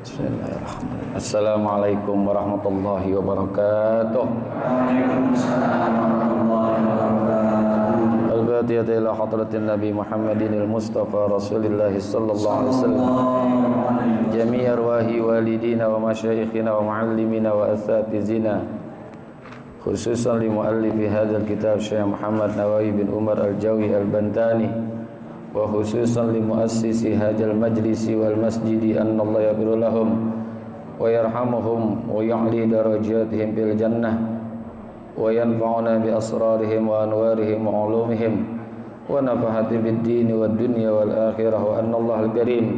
Bismillahirrahmanirrahim. Assalamualaikum warahmatullahi wabarakatuh. Waalaikumsalam warahmatullahi wabarakatuh. Al-Fatihah ila hadratin Nabi Muhammadin al-Mustafa Rasulillah sallallahu alaihi wasallam. Jami' arwahi walidina wa masyayikhina wa muallimina wa asatizina. Khususan li muallifi hadzal kitab Syekh Muhammad Nawawi bin Umar Al-Jawi Al-Bantani. Wa khususan li muassisi hadzal majlisi wal masjidi anna Allah yaghfir lahum wa yarhamuhum wa ya'li darajatihim bil jannah wa yanfa'una bi asrarihim wa anwarihim wa ulumihim wa nafahati bid din wad dunya wal akhirah wa anna Allah al-karim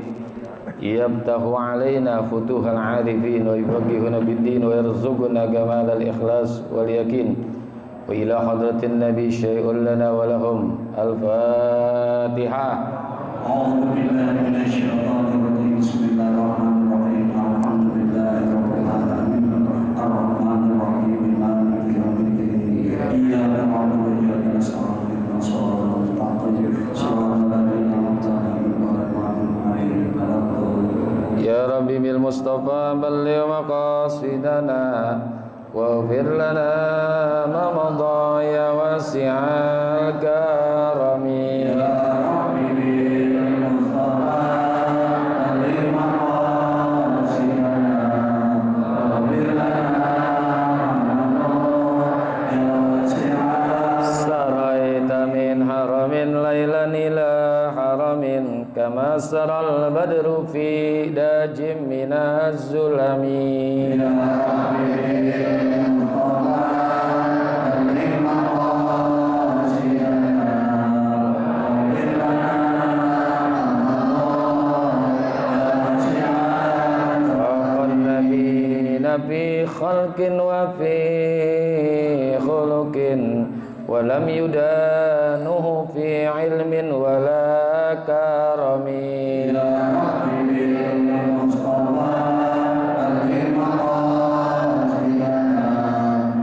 yabtahu alaina futuhal arifin wa yufaqqihuna bid din wa yarzuquna kamal al-ikhlas wal yakin. Wa ila hadratin nabi syai'un lana wa lahum al-fatihah. A'udzu billahi minasy syaithanir rajim. Bismillahirrahmanirrahim. Alhamdulillahi rabbil alamin. Ar-rahmanir rahim. Maliki yaumiddin. Iyyaka na'budu wa iyyaka nasta'in. Shiratal mustaqim. Shiratal ladzina an'amta 'alaihim ghairil maghdubi 'alaihim waladdallin. Ya Rabbi bil Mustafa balligh maqasidana waghfir lana ma madha ya wasi'al karami. Ya Rabbi bil Mustafa balligh maqasidana waghfir lana ma madha ya wasi'al Saraita min haramin laylan ila haramin kama saral badru fi dajim minaz zulami. Ya Rabbi bil Mustafa balligh maqasidana waghfir lana ma madha ya wasi'al Waqan nabiyina fi khalqin wa fi khuluqin wa lam yudanuhu fi ilmin wa la karami. Ya Rabbi bil Mustafa balligh maqasidana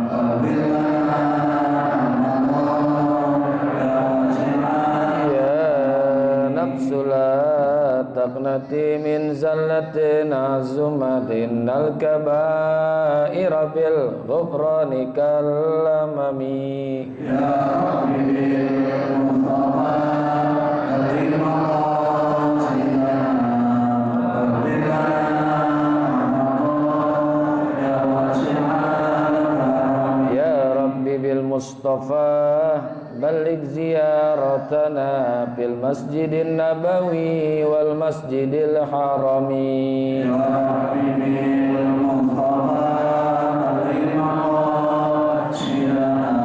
waghfir lana ma madha ya wasi'al Ya nafsu la taqnati min zallatin azumatin al-kabaira bil ghufrani kallamami. Ya Rabbi bil Mustafa balligh maqasidana waghfir lana ma madha ya wasi'al Ya Rabbi bil Mustafa balligh ziyaratana bil masjidin nabawi wal masjidil harami. Ya Rabbi bil Mustafa balligh maqasidana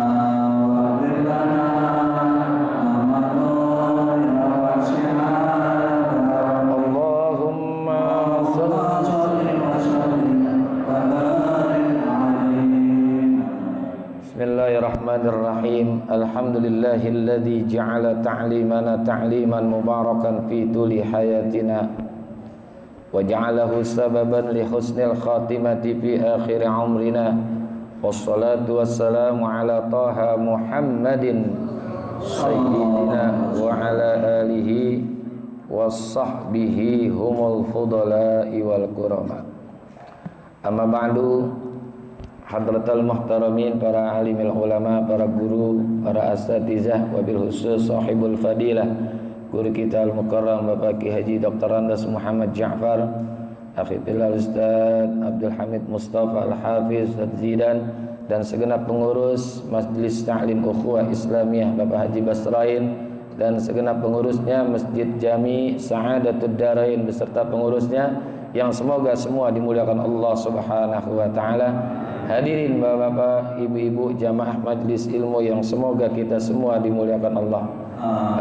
waghfir lana ma madha ya wasi'al Allahumma salli. salli wa sallim wa barik alaihi. Bismillahirrahmanirrahim. Alhamdulillahilladzi ja'ala ta'limana ta'liman mubarakan fi tuli hayatina wa ja'alahu sababan li husnil khatimati fi akhir umrina. Wassalatu wassalamu ala taha Muhammadin sayyidina wa ala alihi wassahbihi humul fudala'i wal kurama. Amma ba'du, hadratal muhtaramin, para alimil ulama, para guru, para asatizah, wabil khusus sahibul fadilah, guru kita al-mukarram Bapak Ki Haji Dr. Andas Muhammad Ja'far, Akhidillah Ustaz Abdul Hamid Mustafa Al-Hafiz Ustaz Zidan, dan segenap pengurus Majlis Ta'lim Ukhuwah Islamiyah Bapak Haji Basrain, dan segenap pengurusnya Masjid Jami Sa'adatud Darain beserta pengurusnya, yang semoga semua dimuliakan Allah Subhanahu wa taala. Hadirin bapak-bapak, ibu-ibu, jamaah majlis ilmu yang semoga kita semua dimuliakan Allah.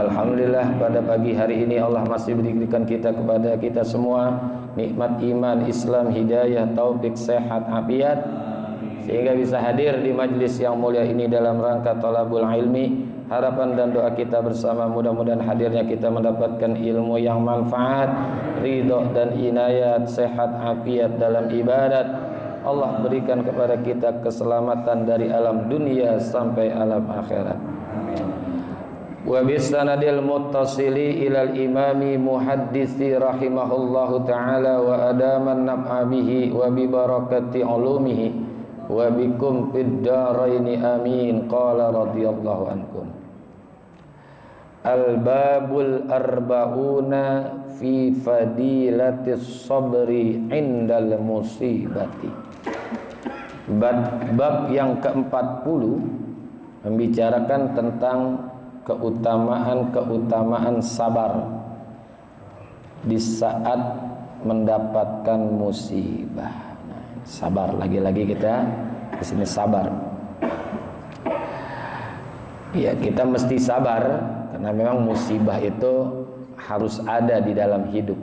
Alhamdulillah, pada pagi hari ini Allah masih berikan kepada kita semua nikmat iman, Islam, hidayah, taufik, sehat, afiat, sehingga bisa hadir di majlis yang mulia ini dalam rangka talabul ilmi. Harapan dan doa kita bersama, mudah-mudahan hadirnya kita mendapatkan ilmu yang manfaat, ridho dan inayat, sehat, afiat dalam ibadat. Allah berikan kepada kita keselamatan dari alam dunia sampai alam akhirat. wa bisanadil muttasili ilal imami muhaddisi rahimahullahu ta'ala wa adaman naf'a bihi wa bi barakati ulumihi wa bikum fid daraini amin. Qala radhiyallahu ankum. Al-babul arba'una fi fadilatis sabri indal musibati. Bab yang ke-40 membicarakan tentang keutamaan sabar di saat mendapatkan musibah. Nah, sabar, lagi-lagi kita di sini sabar. Ya, kita mesti sabar karena memang musibah itu harus ada di dalam hidup.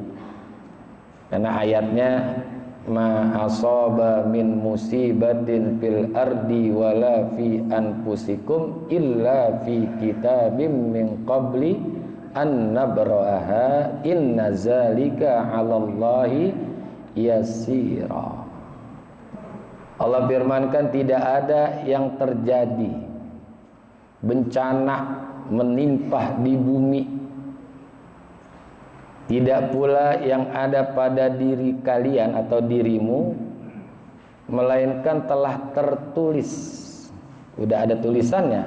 Karena ayatnya ma asaba min musibatin fil ardi wala fi anfusikum illa fi kitabim min qabli an nabra'aha inna zalika 'alallahi yasira. Allah firmankan tidak ada yang terjadi bencana menimpa di bumi, tidak pula yang ada pada diri kalian atau dirimu, melainkan telah tertulis, udah ada tulisannya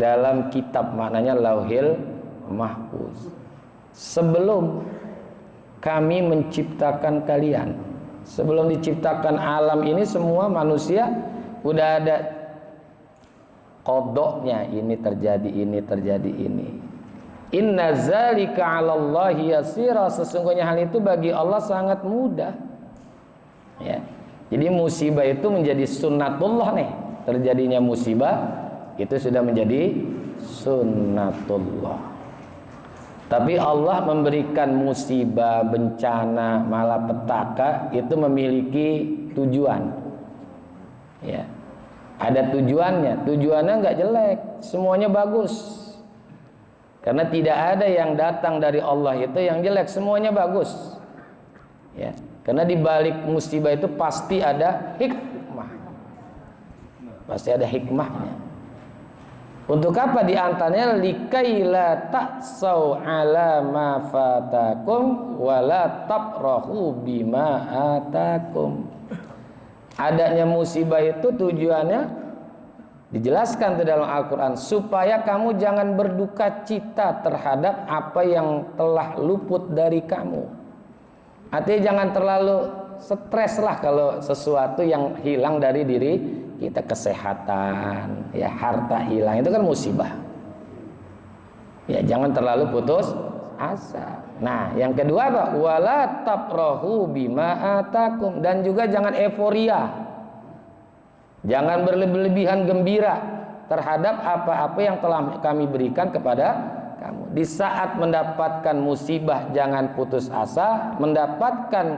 dalam kitab, maknanya lauhil mahfuz, sebelum kami menciptakan kalian. Sebelum diciptakan alam ini, semua manusia udah ada qadoknya, ini terjadi, ini terjadi, ini. Inna zalika 'alallahi yasira, sesungguhnya hal itu bagi Allah sangat mudah. Ya. Jadi musibah itu menjadi sunnatullah nih. Terjadinya musibah itu sudah menjadi sunnatullah. Tapi Allah memberikan musibah, bencana, malapetaka itu memiliki tujuan. Ya. Ada tujuannya. Tujuannya enggak jelek, semuanya bagus. Karena tidak ada yang datang dari Allah itu yang jelek, semuanya bagus. Ya, karena di balik musibah itu pasti ada hikmah. Pasti ada hikmahnya. Untuk apa? Di antaranya likaila ta'sau 'ala ma fatakum wa la tafrahu bima atakum. Adanya musibah itu tujuannya dijelaskan di dalam Al-Quran supaya kamu jangan berduka cita terhadap apa yang telah luput dari kamu. Artinya jangan terlalu stres lah kalau sesuatu yang hilang dari diri kita, kesehatan, ya harta hilang, itu kan musibah. Ya jangan terlalu putus asa. Nah yang kedua apa? Wala tafrahu bima atakum, dan juga jangan euforia. Jangan berlebihan gembira terhadap apa-apa yang telah kami berikan kepada kamu. Di saat mendapatkan musibah jangan putus asa, mendapatkan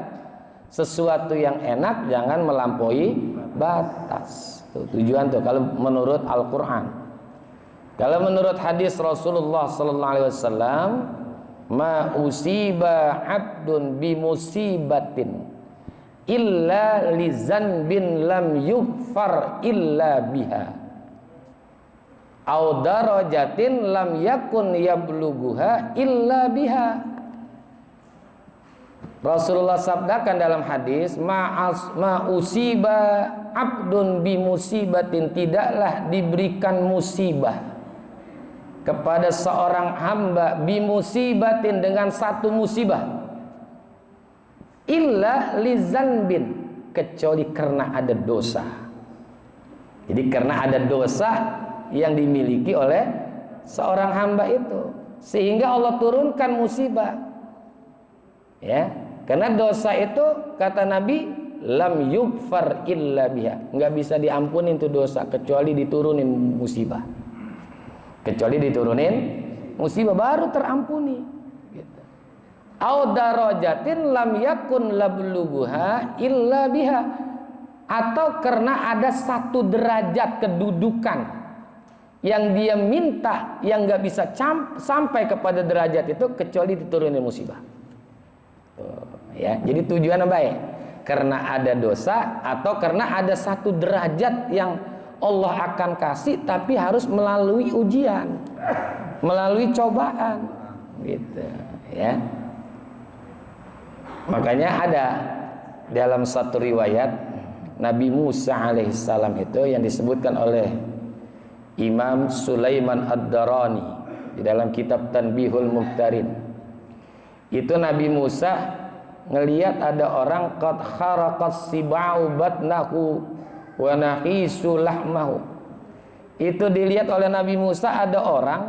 sesuatu yang enak jangan melampaui batas. Tuh, tujuan tuh kalau menurut Al-Qur'an. Kalau menurut hadis Rasulullah sallallahu alaihi wasallam, ma usiba 'abdun bi musibatin illa li zanbin lam yughfar illa biha au darajatin lam yakun yablughuha illa biha. Rasulullah sabdakan dalam hadis, ma usiba abdun bi musibatin, tidaklah diberikan musibah kepada seorang hamba bi musibatin, dengan satu musibah, illa li zanbin, kecuali karena ada dosa. Jadi karena ada dosa yang dimiliki oleh seorang hamba itu, sehingga Allah turunkan musibah. Ya, karena dosa itu kata Nabi lam yughfar illa biha, nggak bisa diampuni itu dosa kecuali diturunin musibah. Kecuali diturunin musibah baru terampuni. Gitu. Au darajatin lam yakun lablughuha illa biha, atau karena ada satu derajat kedudukan yang dia minta yang nggak bisa sampai kepada derajat itu kecuali diturunin musibah. Ya, jadi tujuannya baik karena ada dosa atau karena ada satu derajat yang Allah akan kasih tapi harus melalui ujian. melalui cobaan, gitu, ya. Makanya ada dalam satu riwayat Nabi Musa alaihissalam itu yang disebutkan oleh Imam Sulaiman Ad-Darani di dalam kitab Tanbihul Muhtarin. Itu Nabi Musa ngelihat ada orang qad kharaqas sibau batnahu wa nahisu lahmahu. Itu dilihat oleh Nabi Musa ada orang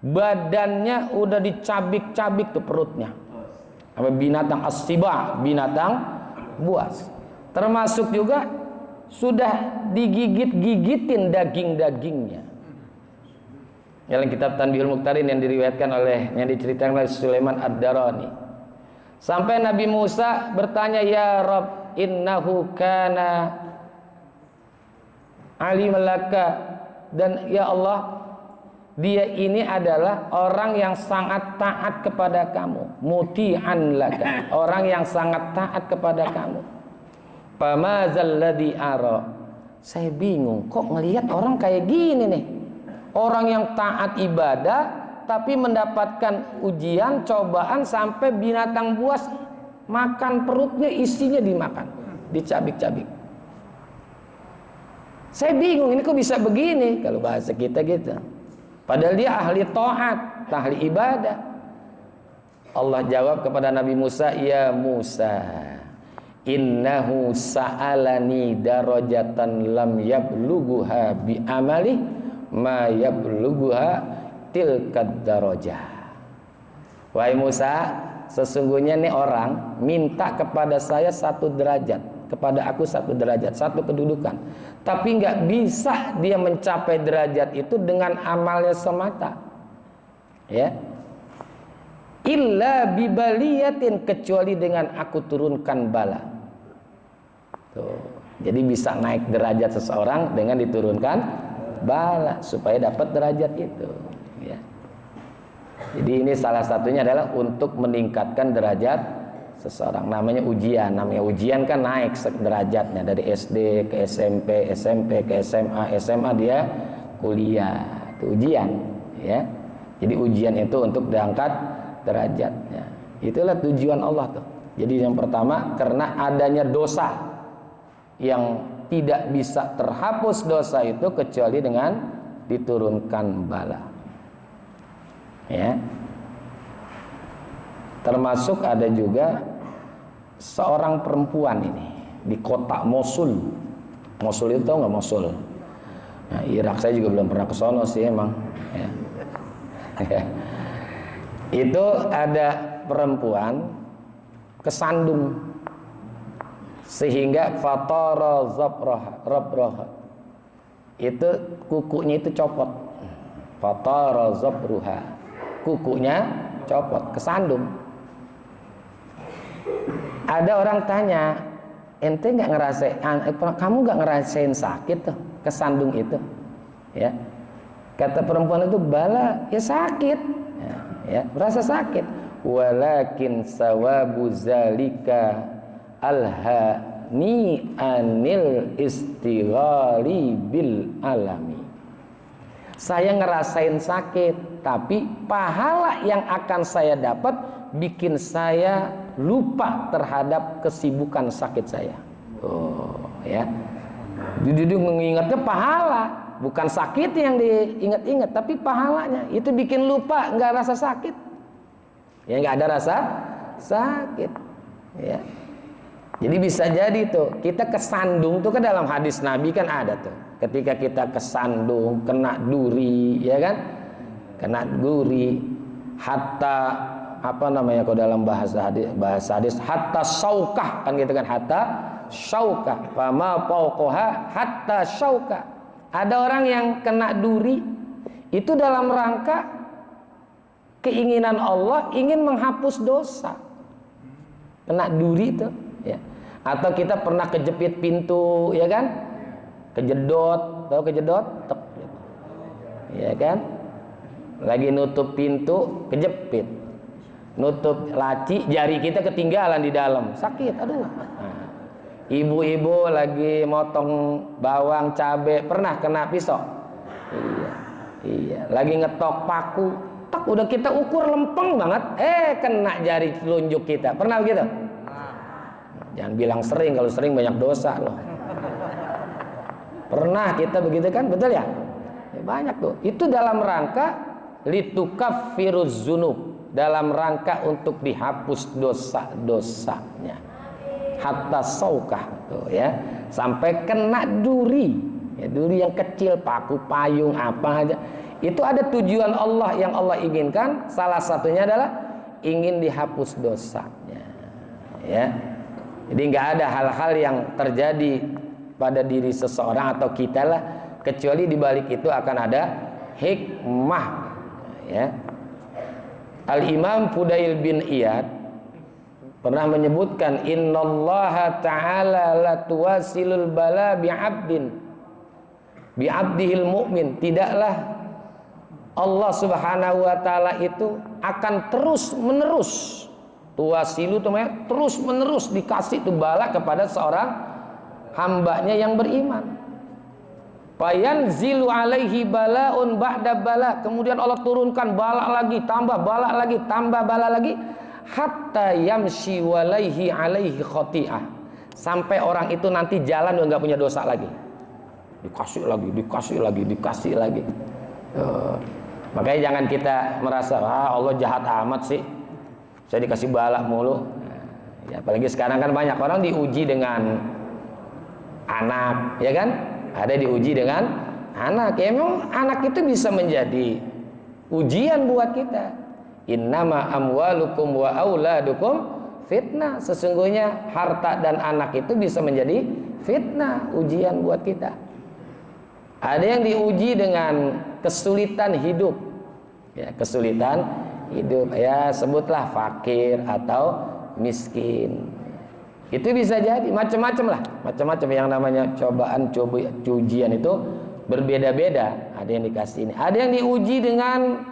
badannya udah dicabik-cabik tuh perutnya. Sama binatang as-siba, binatang buas. Termasuk juga sudah digigit-gigitin daging-dagingnya. Dalam kitab Tanbihul Muhtarin yang diceritakan oleh Sulaiman Ad-Darani. Sampai Nabi Musa bertanya, "Ya Rabb, innahu kana alimalaka." Dan ya Allah, dia ini adalah orang yang sangat taat kepada kamu, muti'an laka, orang yang sangat taat kepada kamu. Famazal ladzi ara. Saya bingung, kok ngelihat orang kayak gini nih. Orang yang taat ibadah tapi mendapatkan ujian, cobaan sampai binatang buas makan perutnya, isinya dimakan, dicabik-cabik. Saya bingung, ini kok bisa begini kalau bahasa kita gitu. Padahal dia ahli taat, ahli ibadah. Allah jawab kepada Nabi Musa, "Ya Musa, innahu sa'alani darajatan lam yablughuha bi amali ma yablughuha tilkad darajah." Wahai Musa, sesungguhnya nih orang minta kepada saya satu derajat, kepada aku satu derajat, satu kedudukan. Tapi nggak bisa dia mencapai derajat itu dengan amalnya semata. Ya. Illa bibaliyatin, kecuali dengan aku turunkan bala. Tuh. Jadi bisa naik derajat seseorang dengan diturunkan bala supaya dapat derajat itu. Ya. Jadi ini salah satunya adalah untuk meningkatkan derajat seseorang. Namanya ujian kan naik derajatnya dari SD ke SMP, SMP ke SMA, SMA dia kuliah. Itu ujian, ya. Jadi ujian itu untuk diangkat derajatnya. Itulah tujuan Allah tuh. Jadi yang pertama, karena adanya dosa yang tidak bisa terhapus dosa itu kecuali dengan diturunkan bala. Ya. Termasuk ada juga seorang perempuan ini di kota Mosul. Mosul itu tau nggak Mosul? Nah, Irak saya juga belum pernah ke sono sih emang. Ya. Itu ada perempuan kesandung sehingga fatara zabraha. Itu kukunya itu copot. Fatara zabruha. Kukunya copot, kesandung. Ada orang tanya, ente nggak ngerasain, kamu nggak ngerasain sakit tuh kesandung itu, ya? Kata perempuan itu, bala, ya sakit, ya, merasa sakit. Walakin sawabu zalika alhani anil istighali bil alami. Saya ngerasain sakit, tapi pahala yang akan saya dapat bikin saya lupa terhadap kesibukan sakit saya. Oh, ya. Jadi mengingatnya pahala, bukan sakit yang diingat-ingat, tapi pahalanya. Itu bikin lupa, nggak rasa sakit. Ya, nggak ada rasa sakit. Ya. Jadi bisa jadi tuh kita kesandung tuh kan dalam hadis Nabi kan ada tuh. Ketika kita kesandung, kena duri, ya kan? Kena duri, hatta apa namanya kalau dalam bahasa hadis hatta syaukah kan gitu kan, hatta syaukah, fama fauqaha hatta syaukah. Ada orang yang kena duri itu dalam rangka keinginan Allah ingin menghapus dosa. Kena duri itu, ya. Atau kita pernah kejepit pintu, ya kan? Kejedot, tahu kejedot? Tek, gitu. Ya kan? Lagi nutup pintu, kejepit. Nutup laci, jari kita ketinggalan di dalam, sakit, aduh. Nah, ibu-ibu lagi motong bawang, cabai, pernah kena pisau? Iya, Iya, lagi ngetok paku, tak udah kita ukur lempeng banget, kena jari telunjuk kita. Pernah begitu? Jangan bilang sering, kalau sering banyak dosa loh. Pernah kita begitu kan, betul ya? Banyak tuh. Itu dalam rangka litukaffiruz dzunub, dalam rangka untuk dihapus dosa-dosanya. Hatta saukah tuh ya, sampai kena duri. Ya, duri yang kecil, paku, payung, apa aja. Itu ada tujuan Allah yang Allah inginkan. Salah satunya adalah ingin dihapus dosanya. Ya, jadi nggak ada hal-hal yang terjadi pada diri seseorang atau kita lah, kecuali di balik itu akan ada hikmah. Ya, Al-Imam Fudail bin Iyad pernah menyebutkan, innallaha ta'ala la tuwasilul bala bi'abdihil mu'min. Tidaklah Allah subhanahu wa ta'ala itu akan terus menerus, tuwasilu itu terus menerus dikasih itu bala kepada seorang hambanya yang beriman. Fayanzilu alaihi bala'un ba'da bala, kemudian Allah turunkan bala lagi, tambah bala lagi, tambah bala lagi, hatta yamshi walaihi alaihi khoti'ah, sampai orang itu nanti jalan udah nggak punya dosa lagi. Dikasih lagi, dikasih lagi, dikasih lagi. Makanya jangan kita merasa Allah jahat amat sih, saya dikasih bala mulu. Ya, apalagi sekarang kan banyak orang diuji dengan anak, ya kan? Ada diuji dengan anak. Ya, memang anak itu bisa menjadi ujian buat kita. Innama amwalukum wa auladukum fitnah. Sesungguhnya harta dan anak itu bisa menjadi fitnah, ujian buat kita. Ada yang diuji dengan kesulitan hidup, ya, kesulitan hidup, ya sebutlah fakir atau miskin. Itu bisa jadi macam-macam lah, macam-macam yang namanya cobaan, ujian itu berbeda-beda. Ada yang dikasih ini, ada yang diuji dengan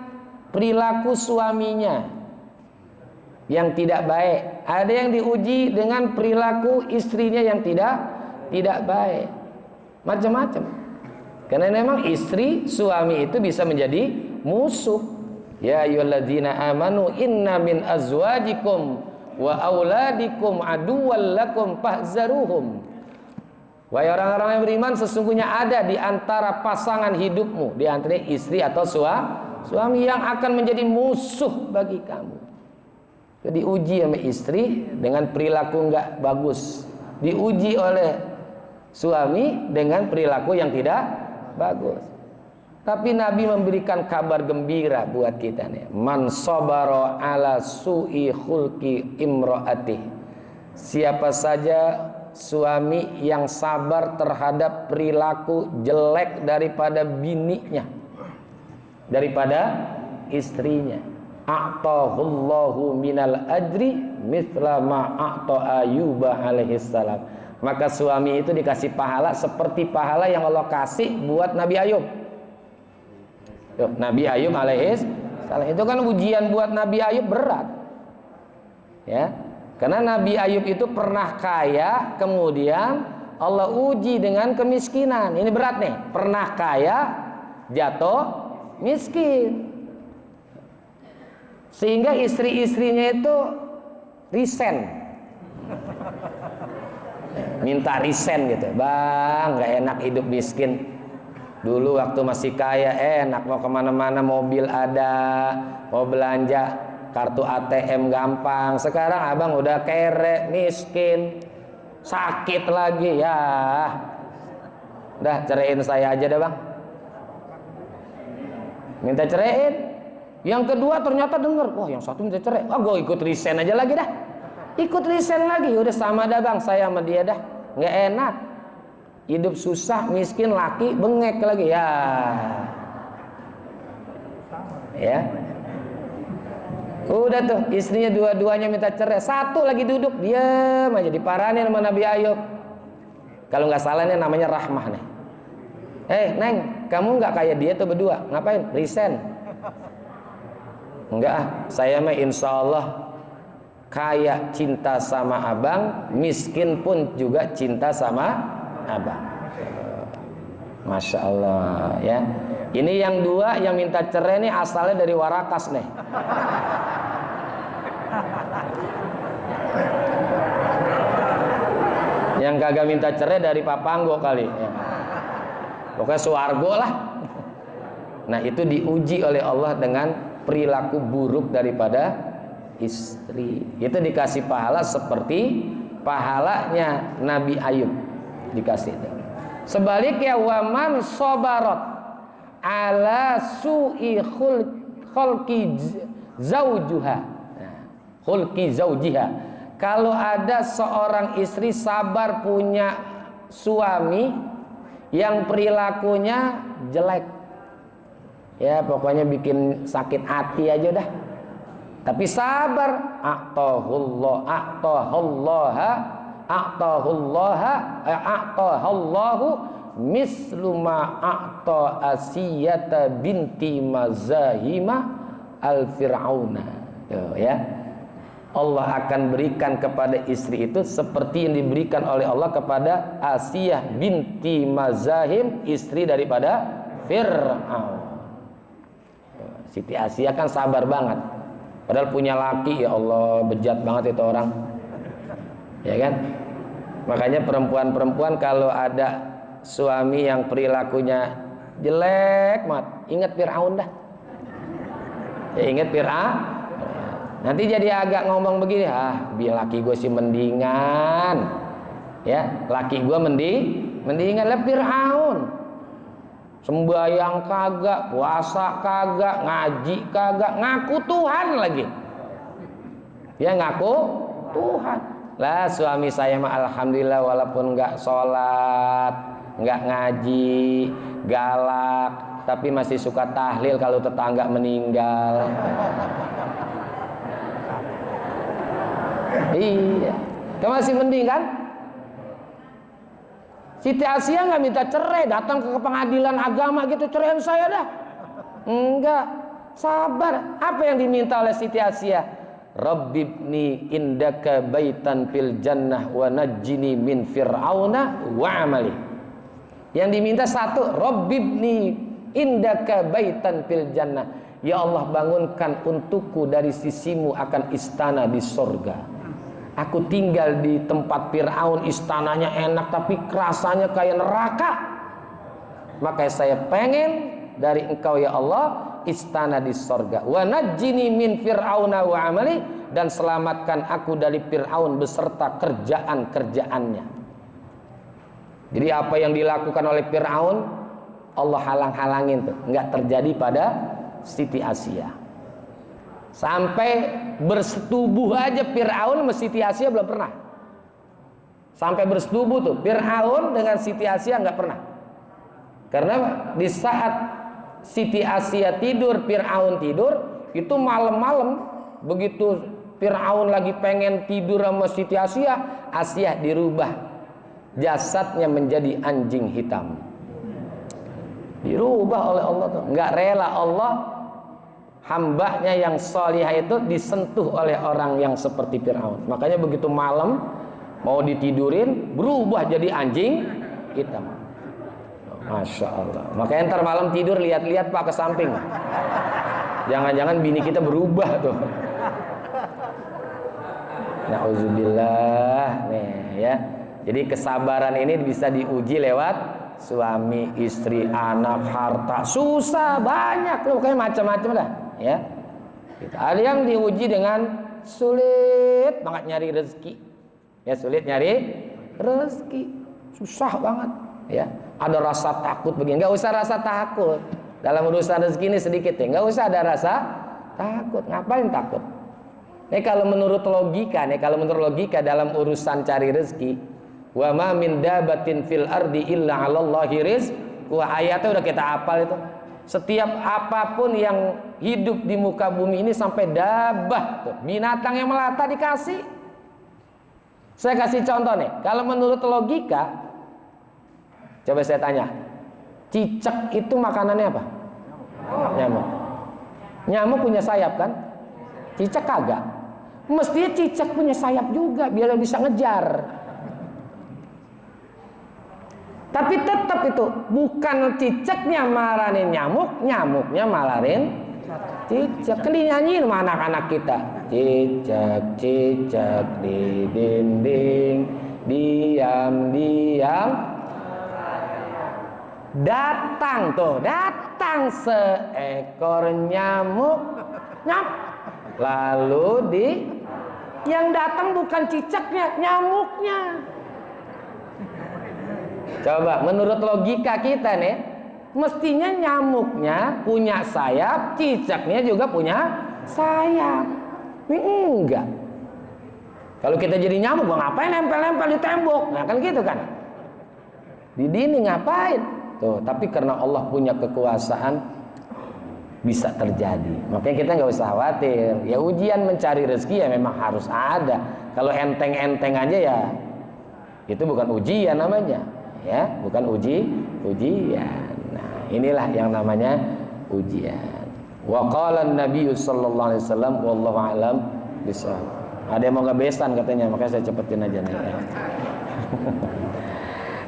perilaku suaminya yang tidak baik, ada yang diuji dengan perilaku istrinya yang tidak baik, macam-macam. Karena memang istri, suami itu bisa menjadi musuh. Ya ayyuhalladzina amanu inna min azwajikum wa auladikum aduwwal lakum fahzaruhum. Wahai orang-orang yang beriman, sesungguhnya ada di antara pasangan hidupmu, di antara istri atau suami yang akan menjadi musuh bagi kamu. Jadi diuji sama istri dengan perilaku enggak bagus, diuji oleh suami dengan perilaku yang tidak bagus. Tapi Nabi memberikan kabar gembira buat kita nih. Man sabara ala su'i khulqi imraatih. Siapa saja suami yang sabar terhadap perilaku jelek daripada bininya, daripada istrinya, a'tahullahu minal ajri mithla ma a'ta Ayyuba alaihi salam. Maka suami itu dikasih pahala seperti pahala yang Allah kasih buat Nabi Ayub. Nabi Ayub alaihi salam itu kan ujian buat Nabi Ayub berat. Ya. Karena Nabi Ayub itu pernah kaya, kemudian Allah uji dengan kemiskinan. Ini berat nih. Pernah kaya, jatuh miskin. Sehingga istri-istrinya itu resign. Minta resign gitu, bang, nggak enak hidup miskin. Dulu waktu masih kaya enak, mau kemana-mana mobil ada, mau belanja kartu ATM gampang. Sekarang abang udah kere, miskin, sakit lagi ya. Udah ceraiin saya aja dah bang. Minta ceraiin. Yang kedua ternyata denger, wah yang satu minta cerai, gue ikut resign aja lagi dah. Ikut resign lagi, udah sama dah bang, saya sama dia dah, nggak enak, hidup susah, miskin, laki, bengek lagi ya. Udah tuh, istrinya dua-duanya minta cerai, satu lagi duduk diam aja, diparanin sama Nabi Ayub. Kalau nggak salah ini namanya Rahmah nih. Neng, kamu nggak kayak dia tuh berdua, ngapain? Resign? Enggak, saya mah insya Allah kaya cinta sama abang, miskin pun juga cinta sama abang. Masya Allah ya. Ini yang dua yang minta cerai nih asalnya dari Warakas nih. Yang kagak minta cerai dari Papanggo kali ya. Pokoknya suargo lah. Nah itu diuji oleh Allah dengan perilaku buruk daripada istri. Itu dikasih pahala seperti pahalanya Nabi Ayub dikasih itu. Sebaliknya waman sobarot ala su'i khulqi zaujuha, khulqi zaujiha. Kalau ada seorang istri sabar punya suami yang perilakunya jelek, ya pokoknya bikin sakit hati aja dah, tapi sabar, a'tahallahu mislu ma a'ta Asiyata binti Mazahima al-Fir'auna. Ya, Allah akan berikan kepada istri itu seperti yang diberikan oleh Allah kepada Asiyah binti Mazahim, istri daripada Fir'aun. Siti Asiyah kan sabar banget, padahal punya laki, ya Allah bejat banget itu orang, ya kan? Makanya perempuan-perempuan kalau ada suami yang perilakunya jelek banget, ingat Fir'aun dah. Ya ingat Fir'aun. Nanti jadi agak ngomong begini, biar laki gue sih mendingan, ya laki gue mendingan lah Fir'aun. Sembayang kagak, puasa kagak, ngaji kagak, ngaku Tuhan lagi. Ya ngaku Tuhan. Lah suami saya mah alhamdulillah walaupun nggak sholat, nggak ngaji, galak, tapi masih suka tahlil kalau tetangga meninggal. Iya, kamu masih mending kan? Siti Asiyah nggak minta cerai, datang ke pengadilan agama gitu, ceraiin saya dah. Enggak, sabar. Apa yang diminta oleh Siti Asiyah? Rabbibni indaka baitan fil jannah wa najjini min fir'auna wa amali. Yang diminta satu, Rabbibni indaka baitan fil jannah. Ya Allah, bangunkan untukku dari sisimu akan istana di sorga. Aku tinggal di tempat Fir'aun, istananya enak tapi rasanya kayak neraka. Maka saya pengen dari engkau ya Allah istana di sorga. Wa najjini min fir'auna wa amali, dan selamatkan aku dari Fir'aun beserta kerjaan-kerjaannya. Jadi apa yang dilakukan oleh Fir'aun Allah halang-halangin tuh, nggak terjadi pada Siti Asiyah. Sampai bersetubuh aja Fir'aun sama Siti Asiyah belum pernah. Sampai bersetubuh tuh Fir'aun dengan Siti Asiyah nggak pernah. Karena di saat Siti Asiyah tidur, Fir'aun tidur, itu malam-malam begitu Fir'aun lagi pengen tidur sama Siti Asiyah, Asiyah dirubah jasadnya menjadi anjing hitam. Dirubah oleh Allah tuh. Nggak rela Allah hambanya yang solihah itu disentuh oleh orang yang seperti Fir'aun. Makanya begitu malam mau ditidurin berubah jadi anjing hitam. Masya Allah. Makanya ntar malam tidur lihat-lihat Pak ke samping. Jangan-jangan bini kita berubah tuh. Nauzubillah nih ya. Jadi kesabaran ini bisa diuji lewat suami, istri, anak, harta, susah banyak loh, kayak macam-macam dah. Ya, ada yang diuji dengan sulit banget nyari rezeki, ya sulit nyari rezeki, susah banget, ya. Ada rasa takut begini, nggak usah rasa takut dalam urusan rezeki ini sedikit ya, nggak usah ada rasa takut, ngapain takut? Kalau menurut logika dalam urusan cari rezeki, wa ma min dabatin fil ardi illa 'alallahi rizquha, ayatnya udah kita hafal itu. Setiap apapun yang hidup di muka bumi ini sampai dabah tuh, binatang yang melata dikasih. Saya kasih contoh nih, kalau menurut logika, coba saya tanya, cicak itu makanannya apa? Nyamuk. Nyamuk punya sayap kan? Cicak kagak. Mestinya cicak punya sayap juga biar bisa ngejar. Tapi tetap itu bukan cicaknya marahin nyamuk, nyamuknya malarin cicak. Kan dinyanyiin sama anak-anak kita. Cicak, cicak di dinding, diam-diam datang tuh, datang seekor nyamuk, lalu yang datang bukan cicaknya, nyamuknya. Coba menurut logika kita nih, mestinya nyamuknya punya sayap, cicaknya juga punya sayap. Ini enggak. Kalau kita jadi nyamuk, gua ngapain nempel-nempel di tembok? Nah kan gitu kan. Di dinding ngapain? Tuh, tapi karena Allah punya kekuasaan bisa terjadi. Makanya kita nggak usah khawatir. Ya ujian mencari rezeki ya memang harus ada. Kalau enteng-enteng aja ya itu bukan ujian namanya. Ya, bukan ujian. Nah, inilah yang namanya ujian. Wa qala an-nabiy sallallahu alaihi wasallam wallahu a'lam bishawab. Ada yang mau ngebesan katanya, makanya saya cepetin aja nih.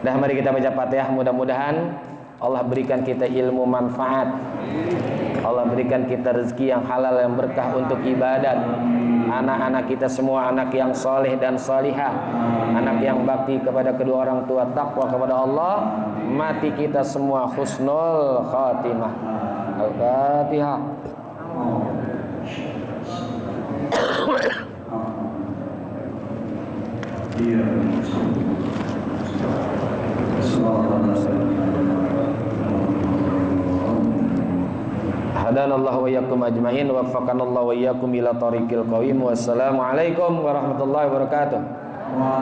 Nah, mari kita baca Fatihah, mudah-mudahan Allah berikan kita ilmu manfaat. Allah berikan kita rezeki yang halal yang berkah untuk ibadat. Anak-anak kita semua anak yang soleh dan solihah, anak yang bakti kepada kedua orang tua, takwa kepada Allah. Mati kita semua husnul khatimah. Al-Fatihah. Hadanallahu wa iyyakum ajmain wa waffaqanallahu wa iyyakum ila tariqil qawim. Wassalamualaikum warahmatullahi wabarakatuh.